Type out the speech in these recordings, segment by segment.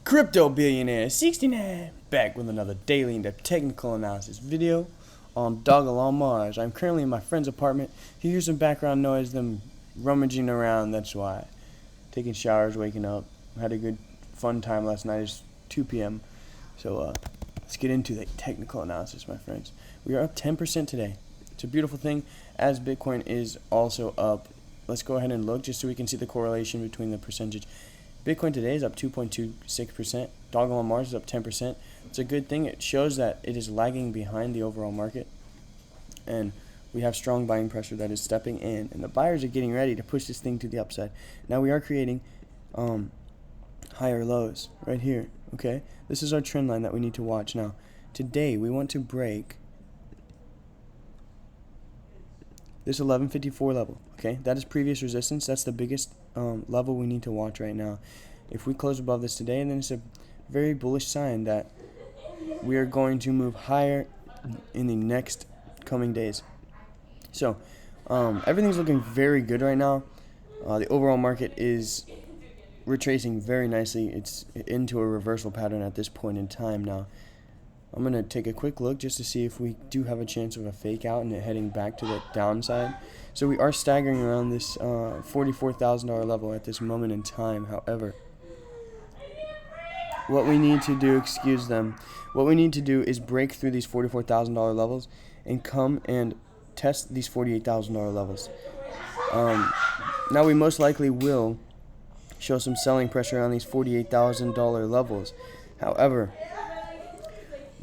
Crypto billionaire 69 back with another daily in-depth technical analysis video on Dogelon Mars. I'm currently in my friend's apartment. If you hear some background noise, them rummaging around, that's why. Taking showers, waking up. Had a good fun time last night. It's 2 p.m. So let's get into the technical analysis, my friends. We are up 10% today. It's a beautiful thing, as Bitcoin is also up. Let's go ahead and look just so we can see the correlation between the percentage. Bitcoin today is up 2.26%. Dogelon Mars is up 10%. It's a good thing. It shows that it is lagging behind the overall market. And we have strong buying pressure that is stepping in. And the buyers are getting ready to push this thing to the upside. Now we are creating higher lows right here. Okay? This is our trend line that we need to watch. Now, today we want to break this 1154 level. Okay? That is previous resistance. That's the biggest level we need to watch right now. If we close above this today, then it's a very bullish sign that we are going to move higher in the next coming days. So everything's looking very good right now. The overall market is retracing very nicely. It's into a reversal pattern at this point in time now. I'm going to take a quick look just to see if we do have a chance of a fake out and it heading back to the downside. So we are staggering around this $44,000 level at this moment in time. However, what we need to do, what we need to do is break through these $44,000 levels and come and test these $48,000 levels. Now we most likely will show some selling pressure on these $48,000 levels. However,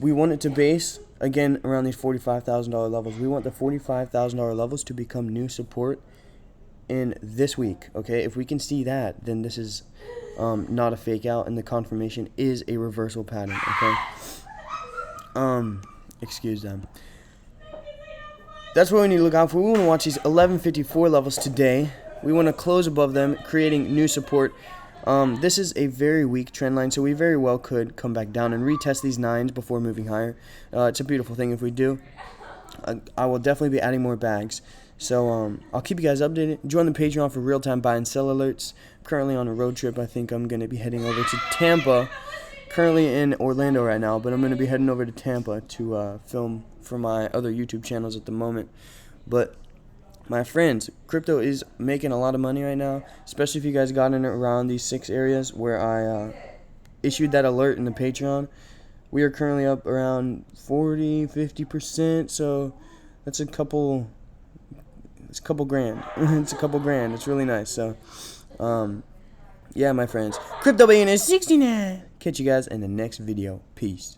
we want it to base again around these $45,000 levels. We want the $45,000 levels to become new support in this week. Okay, if we can see that, then this is not a fake out, and the confirmation is a reversal pattern. Okay, excuse them. That's what we need to look out for. We want to watch these 1154 levels today. We want to close above them, creating new support. This is a very weak trend line, so we very well could come back down and retest these 9s before moving higher. It's a beautiful thing if we do. I will definitely be adding more bags. So I'll keep you guys updated. Join the Patreon for real-time buy and sell alerts. Currently on a road trip. I think I'm going to be heading over to Tampa. Currently in Orlando right now, but I'm going to be heading over to Tampa to film for my other YouTube channels at the moment. But my friends, crypto is making a lot of money right now, especially if you guys got in around these 6 areas where I issued that alert in the Patreon. We are currently up around 40-50%, so that's a couple grand. It's a couple grand. It's really nice. So yeah, my friends, crypto billionaire 69. Catch you guys in the next video. Peace.